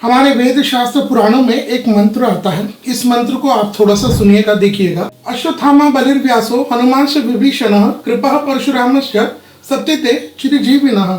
हमारे वेद शास्त्र पुराणों में एक मंत्र आता है। इस मंत्र को आप थोड़ा सा सुनिएगा, देखिएगा। अश्वत्थामा बलिर्व्यासो हनुमांश विभीषणः कृपा परशुरामश्च सत्यते चिरजीविनः।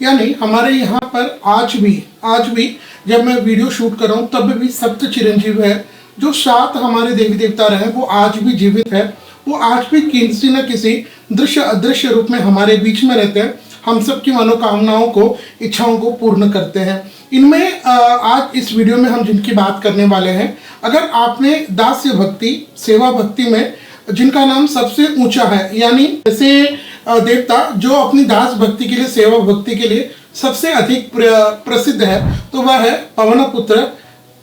यानी हमारे यहाँ पर आज भी जब मैं वीडियो शूट कर रहा हूँ तब भी सप्त चिरंजीव है। जो 7 हमारे देवी देवता रहे वो आज भी जीवित है। वो आज भी किसी न किसी दृश्य अदृश्य रूप में हमारे बीच में रहते हैं। हम सबकी मनोकामनाओं को, इच्छाओं को पूर्ण करते हैं। इनमें आज इस वीडियो में हम जिनकी बात करने वाले हैं, अगर आपने दास्य भक्ति, सेवा भक्ति में जिनका नाम सबसे ऊंचा है, यानी ऐसे देवता जो अपनी दास भक्ति के लिए, सेवा भक्ति के लिए सबसे अधिक प्रसिद्ध है, तो वह है पवन पुत्र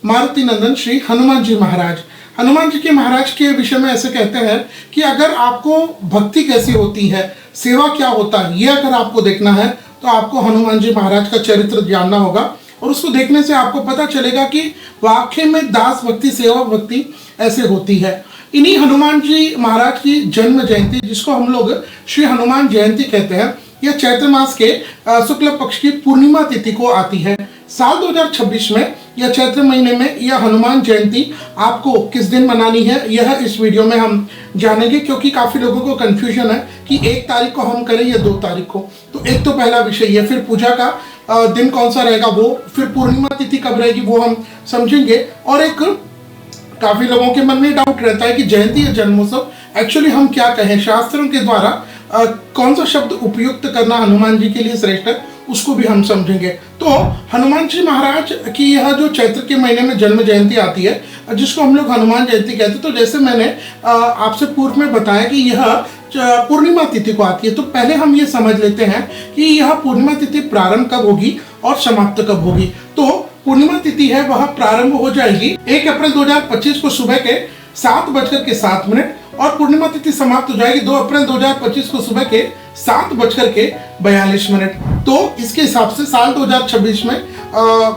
मारुति नंदन श्री हनुमान जी महाराज। हनुमान जी के महाराज के विषय में ऐसे कहते हैं कि अगर आपको भक्ति कैसी होती है, सेवा क्या होता है, ये अगर आपको देखना है तो आपको हनुमान जी महाराज का चरित्र जानना होगा। और उसको देखने से आपको पता चलेगा कि वाकई में दास भक्ति, सेवा भक्ति ऐसे होती है। इन्हीं हनुमान जी महाराज की जन्म जयंती, जिसको हम लोग श्री हनुमान जयंती कहते हैं, यह चैत्र मास के शुक्ल पक्ष की पूर्णिमा तिथि को आती है। साल 2026 में या चैत्र महीने में यह हनुमान जयंती आपको किस दिन मनानी है, यह इस वीडियो में हम जानेंगे। क्योंकि काफ़ी लोगों को कन्फ्यूजन है कि 1 तारीख को हम करें या 2 तारीख को। तो एक तो पहला विषय है, फिर पूजा का दिन कौन सा रहेगा वो, फिर पूर्णिमा तिथि कब रहेगी वो हम समझेंगे। और एक काफ़ी लोगों के मन में डाउट रहता है कि जयंती या जन्मोत्सव एक्चुअली हम क्या कहें, शास्त्रों के द्वारा कौन सा शब्द उपयुक्त करना हनुमान जी के लिए श्रेष्ठ है, उसको भी हम समझेंगे। तो हनुमान जी महाराज की यह जो चैत्र के महीने में जन्म जयंती आती है, जिसको हम लोग हनुमान जयंती कहते हैं, तो जैसे मैंने आपसे पूर्व में बताया कि यह पूर्णिमा तिथि को आती है। तो पहले हम ये समझ लेते हैं कि यह पूर्णिमा तिथि प्रारंभ कब होगी और समाप्त कब होगी। तो पूर्णिमा तिथि है वह प्रारंभ हो जाएगी 1 अप्रैल 2025 को सुबह के 7:07 और पूर्णिमा तिथि समाप्त हो जाएगी 2 अप्रैल 2025 को सुबह के 7:42। तो इसके हिसाब से साल 2026 में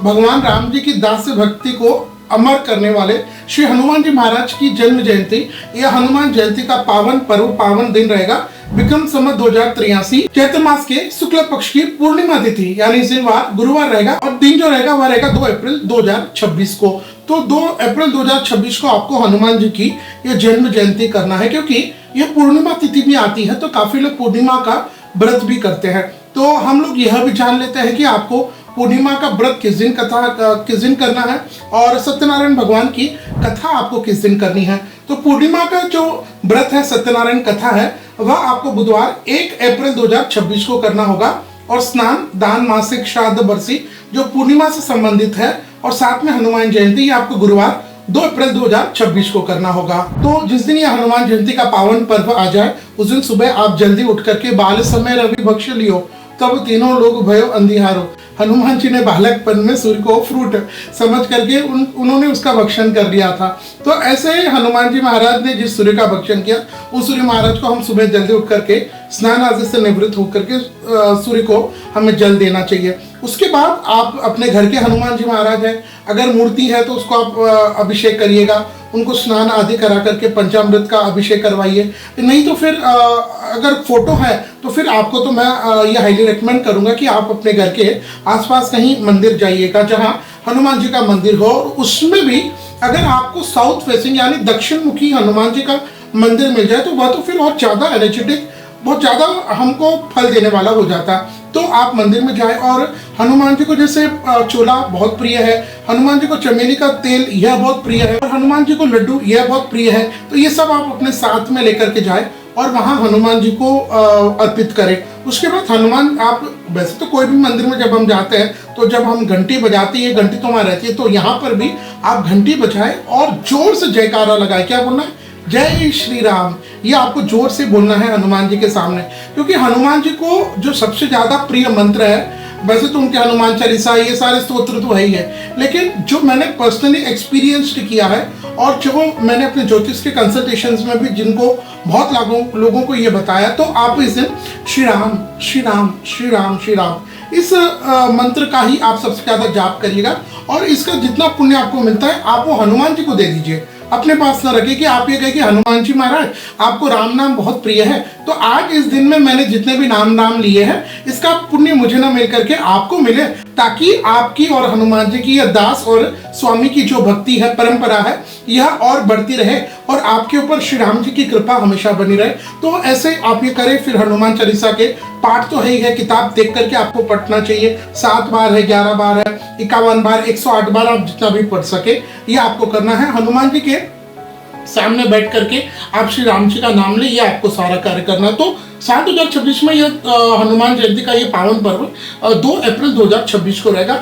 भगवान राम जी की दास्य भक्ति को अमर करने वाले श्री हनुमान जी महाराज की जन्म जयंती, यह हनुमान जयंती का पावन पर्व, पावन दिन रहेगा। विक्रम संवत 2083 चैत्र मास के शुक्ल पक्ष की पूर्णिमा तिथि, यानी इस दिन गुरुवार रहेगा। और दिन जो रहेगा वह रहेगा 2 अप्रैल 2026 को। तो 2 अप्रैल 2026 को आपको हनुमान जी की यह जन्म जयंती करना है। क्योंकि यह पूर्णिमा तिथि भी आती है तो काफी लोग पूर्णिमा का व्रत भी करते हैं। तो हम लोग यह भी जान लेते हैं कि आपको पूर्णिमा का व्रत किस दिन करना है और सत्यनारायण भगवान की कथा आपको किस दिन करनी है। तो पूर्णिमा का जो व्रत है, सत्यनारायण कथा है, वह आपको बुधवार 1 अप्रैल 2026 को करना होगा। और स्नान, दान, मासिक, श्राद्ध, बरसी जो पूर्णिमा से संबंधित है, और साथ में हनुमान जयंती आपको गुरुवार 2 अप्रैल 2026 को करना होगा। तो जिस दिन यह हनुमान जयंती का पावन पर्व आ जाए, उस दिन सुबह आप जल्दी उठ करके बाल समय रवि भक्ष लियो, तब तीनों लोग भयो अंधियारो। हनुमान जी ने बालकपन में सूर्य को फ्रूट समझ करके उन्होंने उसका भक्षण कर लिया था। तो ऐसे ही हनुमान जी महाराज ने जिस सूर्य का भक्षण किया, उस सूर्य महाराज को हम सुबह जल्दी उठ करके स्नान आदि से निवृत्त होकर के सूर्य को हमें जल देना चाहिए। उसके बाद आप अपने घर के हनुमान जी महाराज हैं, अगर मूर्ति है तो उसको आप अभिषेक करिएगा, उनको स्नान आदि करा करके पंचामृत का अभिषेक करवाइए। नहीं तो फिर अगर फोटो है तो फिर आपको तो मैं ये हाईली रेकमेंड करूंगा कि आप अपने घर के आसपास कहीं मंदिर जाइएगा जहां हनुमान जी का मंदिर हो। और उसमें भी अगर आपको साउथ फेसिंग यानी दक्षिण मुखी हनुमान जी का मंदिर मिल जाए तो वह तो फिर और ज़्यादा एनर्जेटिक, बहुत ज़्यादा हमको फल देने वाला हो जाता। तो आप मंदिर में जाएं। और हनुमान जी को जैसे चोला बहुत प्रिय है, हनुमान जी को चमेली का तेल यह बहुत प्रिय है, और हनुमान जी को लड्डू यह बहुत प्रिय है। तो ये सब आप अपने साथ में लेकर के जाएं और वहाँ हनुमान जी को अर्पित करें। उसके बाद हनुमान, आप वैसे तो कोई भी मंदिर में जब हम जाते हैं तो जब हम घंटी बजाते हैं, घंटी तो वहाँ रहती है, तो यहाँ पर भी आप घंटी बजाएं और जोर से जयकारा लगाएं। क्या बोलना है? जय श्री राम। ये आपको जोर से बोलना है हनुमान जी के सामने। क्योंकि हनुमान जी को जो सबसे ज्यादा प्रिय मंत्र है, वैसे तो उनके हनुमान चालीसा, ये सारे स्तोत्र तो है ही है, लेकिन जो मैंने पर्सनली एक्सपीरियंस्ड किया है और जो मैंने अपने ज्योतिष के कंसल्टेशंस में भी जिनको बहुत लोगों को ये बताया, तो आप इस दिन श्री राम श्री राम श्री राम श्री राम इस मंत्र का ही आप सबसे ज्यादा जाप करिएगा। और इसका जितना पुण्य आपको मिलता है आप वो हनुमान जी को दे दीजिए। अपने पास ना रखे कि आप ये कहे कि हनुमान जी महाराज आपको राम नाम बहुत प्रिय है, तो आज इस दिन में मैंने जितने भी नाम लिए हैं इसका पुण्य मुझे ना मिल करके आपको मिले, ताकि आपकी और हनुमान जी की यह दास और स्वामी की जो भक्ति है, परंपरा है, यह और बढ़ती रहे और आपके ऊपर श्री राम जी की कृपा हमेशा बनी रहे। तो ऐसे आप ये करें। फिर हनुमान चालीसा के पाठ तो है ही है, किताब देख करके आपको पढ़ना चाहिए। 7 बार है, 11 बार है, 51 बार, 108 बार, आप जितना भी पढ़ सके ये आपको करना है। हनुमान जी के सामने बैठ करके आप श्री राम जी का नाम ले, ये आपको सारा कार्य करना। तो साल 2026 में यह हनुमान जयंती का ये पावन पर्व 2 अप्रैल 2026 को रहेगा।